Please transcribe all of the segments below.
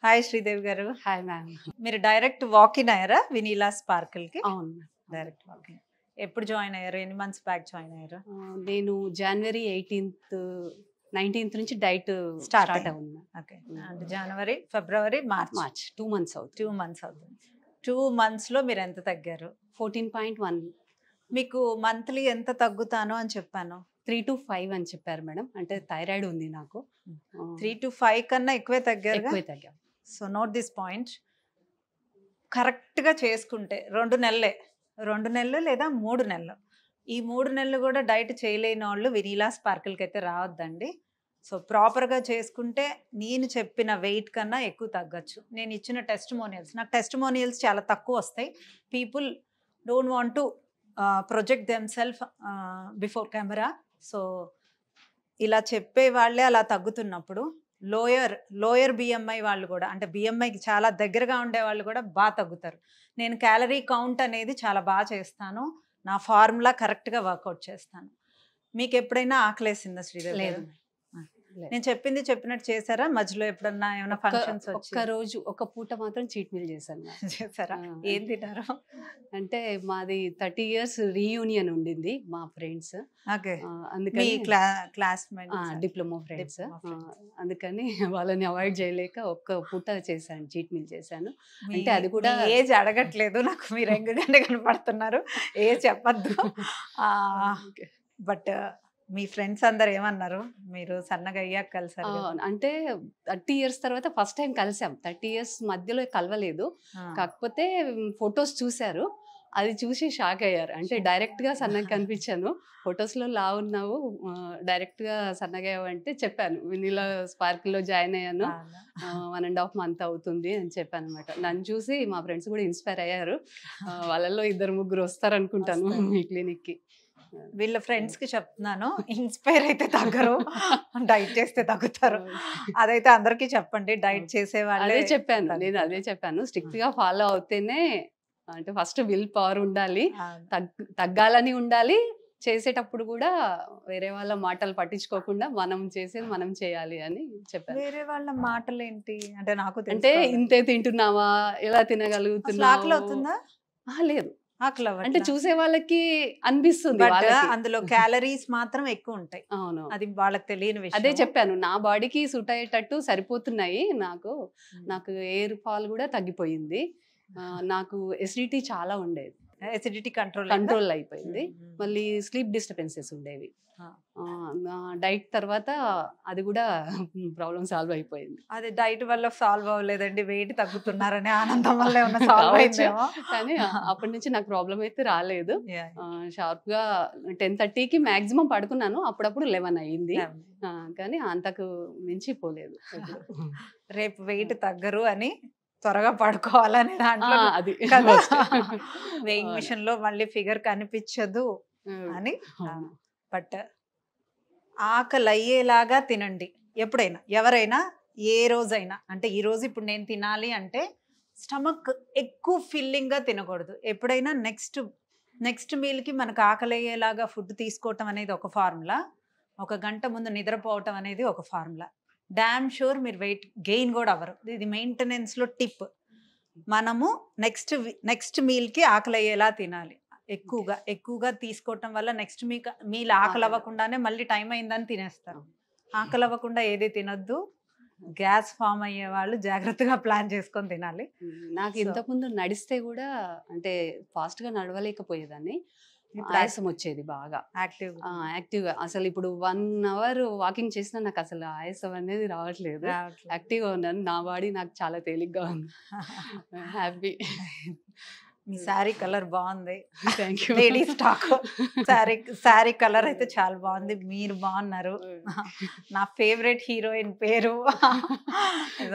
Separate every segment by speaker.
Speaker 1: Hi Sridevi గారు.
Speaker 2: Hi ma'am.
Speaker 1: మీరు direct walk-in అయ్యారా వినీలా స్పార్కిల్కి?
Speaker 2: అవును.
Speaker 1: Direct walk-in. ఎప్పుడు జాయిన్ అయ్యారు? ఎన్ని మంత్స్ బ్యాక్ జాయిన్ అయ్యారు?
Speaker 2: నేను జనవరి 18th 19th నుంచి డైట్
Speaker 1: స్టార్ట్
Speaker 2: స్టార్ట్ అవునా.
Speaker 1: ఓకే. అంటే జనవరి, ఫిబ్రవరి, మార్చ్
Speaker 2: 2 months అవుతుంది.
Speaker 1: 2 months అవుతుంది. 2 monthsలో మీరు ఎంత తగ్గారు?
Speaker 2: 14.1
Speaker 1: మీకు మంత్లీ ఎంత తగ్గుతాను అని చెప్పాను?
Speaker 2: 3 to 5 అని చెప్పారు మేడం. అంటే థైరాయిడ్ ఉంది నాకు.
Speaker 1: 3 to 5 కన్నా ఎక్కువే తగ్గారు.
Speaker 2: ఎక్కువే తగ్గాం.
Speaker 1: So note this point. కరెక్ట్గా చేసుకుంటే 2 నెలలే, 2 నెలలు లేదా 3 నెలలు, ఈ 3 నెలలు కూడా డైట్ చేయలేని వాళ్ళు వినీలా స్పార్కిల్కి అయితే రావద్దండి. సో ప్రాపర్గా చేసుకుంటే నేను చెప్పిన వెయిట్ కన్నా ఎక్కువ తగ్గచ్చు. నేను ఇచ్చిన టెస్టిమోనియల్స్, నాకు టెస్టిమోనియల్స్ చాలా తక్కువ వస్తాయి. People don't want to project them self before camera. So ఇలా చెప్పే వాళ్ళే అలా తగ్గుతున్నప్పుడు లోయర్ బిఎంఐ వాళ్ళు కూడా, అంటే బిఎంఐకి చాలా దగ్గరగా ఉండే వాళ్ళు కూడా బాగా తగ్గుతారు. నేను క్యాలరీ కౌంట్ అనేది చాలా బాగా చేస్తాను. నా ఫార్ములా కరెక్ట్గా వర్కౌట్ చేస్తాను. మీకు ఎప్పుడైనా ఆకలేసిందా శ్రీదేవి?
Speaker 2: లేదు.
Speaker 1: నేను చెప్పింది చెప్పినట్టు చేశారా? మధ్యలో ఎప్పుడన్నా ఏమైనా ఫంక్షన్స్
Speaker 2: ఒక్క రోజు ఒక పూట మాత్రం చీట్ మీల్ చేశాను మ్యామ్.
Speaker 1: చేశారా? ఏం తింటారు?
Speaker 2: అంటే మాది 30 years రీయూనియన్ ఉండింది మా ఫ్రెండ్స్.
Speaker 1: ఓకే. మీ
Speaker 2: అందుకని
Speaker 1: classmate
Speaker 2: diploma friends.
Speaker 1: Diploma friends.
Speaker 2: అందుకని వాళ్ళని అవాయిడ్ చేయలేక ఒక్క పూట చేశాను, చీట్ మీల్ చేశాను. అంటే అది కూడా
Speaker 1: ఏజ్ అడగట్లేదు, నాకు మీరు ఎంగగానే కనపడుతున్నారు. ఏజ్ చెప్పద్దు. బట్ మీ ఫ్రెండ్స్ అందరు ఏమన్నారు? మీరు సన్నగా అయ్యాక కలిసారు కదా?
Speaker 2: అంటే 30 years తర్వాత ఫస్ట్ టైం కలిసాం. 30 years మధ్యలో కలవలేదు. కాకపోతే ఫొటోస్ చూశారు, అది చూసి షాక్ అయ్యారు. అంటే డైరెక్ట్ గా సన్నగా కనిపించాను, ఫొటోస్ లో లా ఉన్నావు, డైరెక్ట్ గా సన్నగా అంటే చెప్పాను వినీలా స్పార్కిల్ లో జాయిన్ అయ్యాను, 1.5 month అవుతుంది అని చెప్పాను అనమాట. నన్ను చూసి మా ఫ్రెండ్స్ కూడా ఇన్స్పైర్ అయ్యారు. వాళ్ళలో 2-3 వస్తారు అనుకుంటాను మీ క్లినిక్ కి.
Speaker 1: వీళ్ళ ఫ్రెండ్స్ కి చెప్తున్నాను, ఇన్స్పైర్ అయితే తగ్గరు, డైట్ చేస్తే తగ్గుతారు. అదైతే అందరికీ చెప్పండి. డైట్ చేసే వాళ్ళే.
Speaker 2: అదే చెప్పాను, నేను అదే చెప్పాను. స్ట్రిక్ట్ గా ఫాలో అవుతేనే, అంటే ఫస్ట్ విల్ పవర్ ఉండాలి, తగ్గాలని ఉండాలి. చేసేటప్పుడు కూడా వేరే వాళ్ళ మాటలు పట్టించుకోకుండా మనం చేసేది మనం చేయాలి అని చెప్పాను.
Speaker 1: వేరే వాళ్ళ మాటలు ఏంటి అంటే నాకు
Speaker 2: అంటే ఇంతే తింటున్నావా, ఎలా తినగలుగుతున్నావా,
Speaker 1: ఆకలి అవుతుందా?
Speaker 2: లేదు,
Speaker 1: ఆకలి
Speaker 2: అంటే చూసే వాళ్ళకి అనిపిస్తుంది,
Speaker 1: అందులో క్యాలరీస్ మాత్రం ఎక్కువ ఉంటాయి.
Speaker 2: అవును,
Speaker 1: అది వాళ్ళకి తెలియని విషయం.
Speaker 2: అదే చెప్పాను, నా బాడీకి సూట్ అయ్యేటట్టు సరిపోతున్నాయి. నాకు ఎయిర్ ఫాల్ కూడా తగ్గిపోయింది. నాకు ఎసిడిటీ చాలా ఉండేది,
Speaker 1: ఎసిడిటీ
Speaker 2: కంట్రోల్ అయిపోయింది. మళ్ళీ స్లీప్ డిస్టర్బెన్సెస్ ఉండేవి. డైట్ తర్వాత అది కూడా ప్రాబ్లం సాల్వ్ అయిపోయింది.
Speaker 1: అది డైట్ వల్ల సాల్వ్ అవ్వలేదండి, వెయిట్ తగ్గుతున్నారనే ఆనందం వల్ల ఏమన్నా సాల్వ్ అయిందేమో.
Speaker 2: కానీ అప్పటి నుంచి నాకు ప్రాబ్లం అయితే రాలేదు. షార్ప్ గా 10:30కి మాక్సిమం పడుకున్నాను, అప్పుడప్పుడు 11 అయ్యింది. కానీ అంతకు మించి పోలేదు.
Speaker 1: రేపు వెయిట్ తగ్గరు అని త్వరగా పడుకోవాలని దాంట్లో
Speaker 2: అది
Speaker 1: వెయింగ్ మిషన్ లో మళ్ళీ ఫిగర్ కనిపించదు అని. బట్ ఆకలి అయ్యేలాగా తినండి ఎప్పుడైనా, ఎవరైనా, ఏ రోజైనా. అంటే ఈ రోజు ఇప్పుడు నేను తినాలి అంటే స్టమక్ ఎక్కువ ఫిల్లింగ్గా తినకూడదు. ఎప్పుడైనా నెక్స్ట్ మీల్కి మనకు ఆకలి అయ్యేలాగా ఫుడ్ తీసుకోవటం అనేది ఒక ఫార్ములా, 1 గంట ముందు నిద్రపోవటం అనేది ఒక ఫార్ములా. డామ్ షూర్ మీరు వెయిట్ గెయిన్ కూడా అవ్వరు. ఇది మెయింటెనెన్స్లో టిప్. మనము నెక్స్ట్ మీల్కి ఆకలి అయ్యేలా తినాలి. ఎక్కువగా తీసుకోవటం వల్ల నెక్స్ట్ మీల్ ఆకలి అవ్వకుండానే మళ్ళీ టైం అయిందని తినేస్తారు. ఆకలి అవ్వకుండా ఏది తినొద్దు. గ్యాస్ ఫామ్ అయ్యే వాళ్ళు జాగ్రత్తగా ప్లాన్ చేసుకొని తినాలి.
Speaker 2: నాకు ఇంతకుముందు నడిస్తే కూడా, అంటే ఫాస్ట్ గా నడవలేకపోయేదాన్ని, ఆయాసం వచ్చేది బాగా. యాక్టివ్గా అసలు ఇప్పుడు 1 hour వాకింగ్ చేసినా నాకు అసలు ఆయాసం అనేది రావట్లేదు. యాక్టివ్గా ఉన్నాను, నా బాడీ నాకు చాలా తేలిగ్గా ఉంది. హ్యాపీ.
Speaker 1: మీ శారీ కలర్ బాగుంది.
Speaker 2: Thank you.
Speaker 1: Lady stock sari colour అయితే చాలా బాగుంది. మీరు బాగున్నారు. నా ఫేవరెట్ హీరోయిన్ పేరు.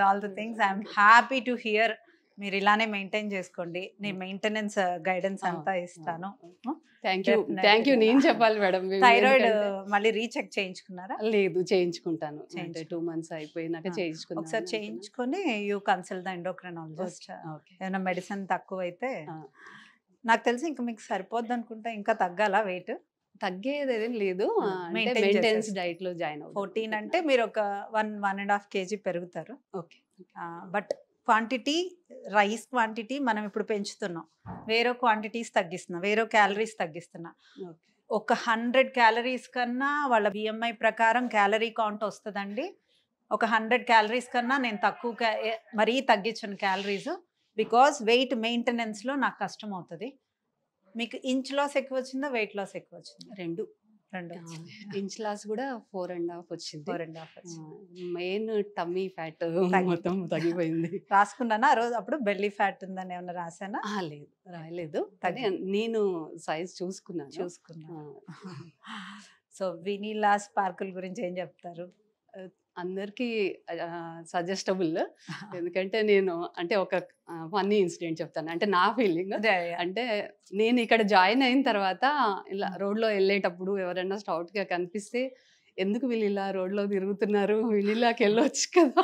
Speaker 1: All the things I'm happy to hear. మీరు ఇలానే మెయింటైన్ చేసుకోండి. నేను మెయింటెనెన్స్ గైడెన్స్ అంతా ఇస్తాను.
Speaker 2: Thank you. నేను చెప్పాలి మేడం.
Speaker 1: థైరాయిడ్ మళ్ళీ రీచెక్ చేయించుకున్నారా?
Speaker 2: లేదు, చేయించుకుంటాను. 2 months అయిపోయినాక చేయించుకున్నాను.
Speaker 1: ఒకసారి చేయించుకొని యూ కన్సల్ట్ ద ఎండోక్రైనాలజిస్ట్. ఏమైనా మెడిసిన్ తక్కువ అయితే, నాకు తెలిసి ఇంకా మీకు సరిపోద్ది అనుకుంటా. ఇంకా తగ్గాలా వెయిట్?
Speaker 2: తగ్గేదేం లేదు. అంటే
Speaker 1: Maintain
Speaker 2: మెయింటెనెన్స్
Speaker 1: చేసేస్తారు.
Speaker 2: డైట్ లో జాయిన్ అవుతాం.
Speaker 1: 14 అంటే మీరు ఒక 1.5 కేజీ పెరుగుతారు.
Speaker 2: Okay.
Speaker 1: But quantity, rice quantity మనం ఇప్పుడు పెంచుతున్నాం, వేరే క్వాంటిటీస్ తగ్గిస్తున్నాం, వేరే క్యాలరీస్ తగ్గిస్తున్నాం.
Speaker 2: ఓకే.
Speaker 1: ఒక 100 క్యాలరీస్ కన్నా వాళ్ళ బిఎంఐ ప్రకారం క్యాలరీ కౌంట్ వస్తుందండి. ఒక 100 క్యాలరీస్ కన్నా నేను తక్కువ మరీ తగ్గించను క్యాలరీస్, బికాస్ వెయిట్ మెయింటెనెన్స్లో నాకు కష్టం అవుతుంది. మీకు ఇంచ్ లాస్ ఎక్కువ వచ్చిందా, వెయిట్ లాస్ ఎక్కువ వచ్చిందా?
Speaker 2: రెండు
Speaker 1: రెండు వచ్చింది.
Speaker 2: ఇంచ్ లాస్ కూడా 4.5 వచ్చింది.
Speaker 1: 4.5 వచ్చింది.
Speaker 2: మెయిన్ టమ్మీ ఫ్యాట్
Speaker 1: తగ్గి-
Speaker 2: మొత్తం తగ్గిపోయింది.
Speaker 1: రాసుకున్నానా ఆ రోజు? అప్పుడు బెల్లీ ఫ్యాట్ ఉందని ఏమన్నా రాసానా?
Speaker 2: లేదు, రాయలేదు. కానీ నేను సైజ్ చూసుకున్నాను.
Speaker 1: చూసుకున్నా. సో వినీలా స్పార్కుల్ గురించి ఏం చెప్తారు?
Speaker 2: అందరికీ సజెస్టబుల్. ఎందుకంటే నేను అంటే ఒక ఫన్నీ ఇన్సిడెంట్ చెప్తాను. అంటే నా ఫీలింగ్ అంటే నేను ఇక్కడ జాయిన్ అయిన తర్వాత ఇలా రోడ్లో వెళ్ళేటప్పుడు ఎవరైనా స్టౌట్గా కనిపిస్తే, ఎందుకు వీళ్ళు ఇలా రోడ్లో తిరుగుతున్నారు, వీళ్ళకి వెళ్ళొచ్చు కదా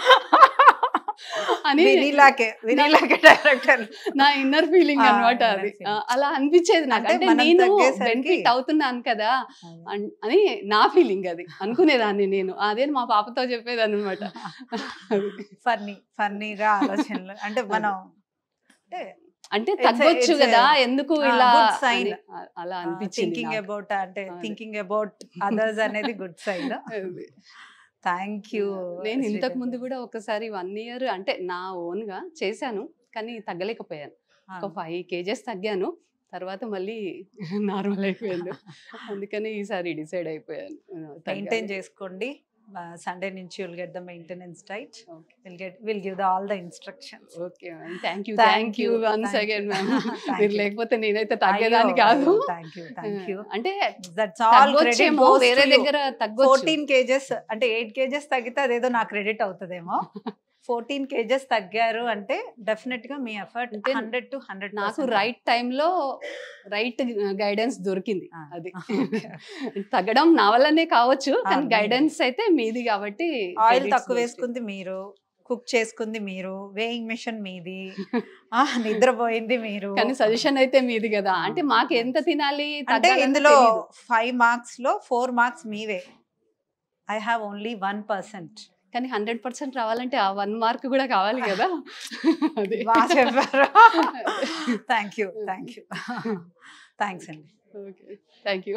Speaker 2: అని
Speaker 1: వినీలాకే డైరెక్టర్
Speaker 2: నా ఇన్నర్ ఫీలింగ్ అన్నమాట.
Speaker 1: inner
Speaker 2: అది
Speaker 1: feeling.
Speaker 2: అలా అనిపించేది నాకు.
Speaker 1: అంటే
Speaker 2: అంటే
Speaker 1: మనం
Speaker 2: నేను
Speaker 1: తగ్గేసరికి-
Speaker 2: బెనిఫిట్ అవుతున్నాను కదా అని నా ఫీలింగ్. అది అనుకునేదాన్ని నేను. అదే మా పాపతో చెప్పేదాన్ని అనమాట.
Speaker 1: ఫన్నీగా ఆలోచనలు. అంటే మనం
Speaker 2: అంటే
Speaker 1: It's a-
Speaker 2: తగ్గొచ్చు
Speaker 1: it's a-
Speaker 2: కదా, ఎందుకు ఇలా
Speaker 1: good sign.
Speaker 2: అని అలా అనిపించింది
Speaker 1: థింకింగ్
Speaker 2: నాకు.
Speaker 1: అబౌట్, అంటే
Speaker 2: అదే.
Speaker 1: థింకింగ్ అబౌట్ అదర్స్ అనేది గుడ్ సైడ్.
Speaker 2: అది.
Speaker 1: Thank you.
Speaker 2: నేను ఇంతకు ముందు కూడా ఒకసారి 1 year అంటే నా ఓన్ గా చేశాను, కానీ తగ్గలేకపోయాను. ఒక 5 kgs తగ్గాను. తర్వాత మళ్ళీ నార్మల్ అయిపోయాను. అందుకని ఈసారి డిసైడ్ అయిపోయాను.
Speaker 1: మెయింటైన్ చేసుకోండి. సండే నుంచి will get the maintenance diet. Will give the all the instructions.
Speaker 2: Okay ma'am, thank you.
Speaker 1: Thank
Speaker 2: thank you
Speaker 1: you,
Speaker 2: once
Speaker 1: thank
Speaker 2: again
Speaker 1: you.
Speaker 2: Ma'am.
Speaker 1: Thank
Speaker 2: మీరు
Speaker 1: you.
Speaker 2: లేకపోతే నేనైతే తగ్గేదాన్ని కాదు.
Speaker 1: Thank you.
Speaker 2: అంటే
Speaker 1: that's all credit
Speaker 2: తగ్గొచ్చేమో,
Speaker 1: goes
Speaker 2: వేరే
Speaker 1: to
Speaker 2: దగ్గర తగ్గొచ్చు.
Speaker 1: 14 kgs అంటే 8 kgs తగ్గితే అదేదో నాకు క్రెడిట్ అవుతుందేమో. 14 kgs తగ్గారు అంటే డెఫినెట్ గా మీ ఎఫర్ట్
Speaker 2: అంటే
Speaker 1: 100 to 100.
Speaker 2: నాకు రైట్ టైంలో రైట్ గైడెన్స్ దొరికింది. అది తగ్గడం నా వల్లనే కావచ్చు, కానీ
Speaker 1: మీది.
Speaker 2: గైడెన్స్ అయితే మీది కాబట్టి.
Speaker 1: ఆయిల్
Speaker 2: credits
Speaker 1: తక్కువ
Speaker 2: దొరికింది.
Speaker 1: వేసుకుంది మీరు, కుక్ చేసుకుంది మీరు, వేయింగ్ మిషన్ మీది, నిద్రపోయింది మీరు.
Speaker 2: కానీ సజెషన్ అయితే మీది కదా. అంటే మాకు ఎంత తినాలి
Speaker 1: అంటే
Speaker 2: తగ్గాలని
Speaker 1: ఇందులో
Speaker 2: తెలీదు.
Speaker 1: 5 marks లో 4 marks మీవే. I have only 1%.
Speaker 2: కానీ 100% రావాలంటే ఆ 1 మార్క్ కూడా కావాలి కదా. అది
Speaker 1: బాగా చెప్పారు. Thank you. థ్యాంక్స్ అండి.
Speaker 2: Okay, thank you.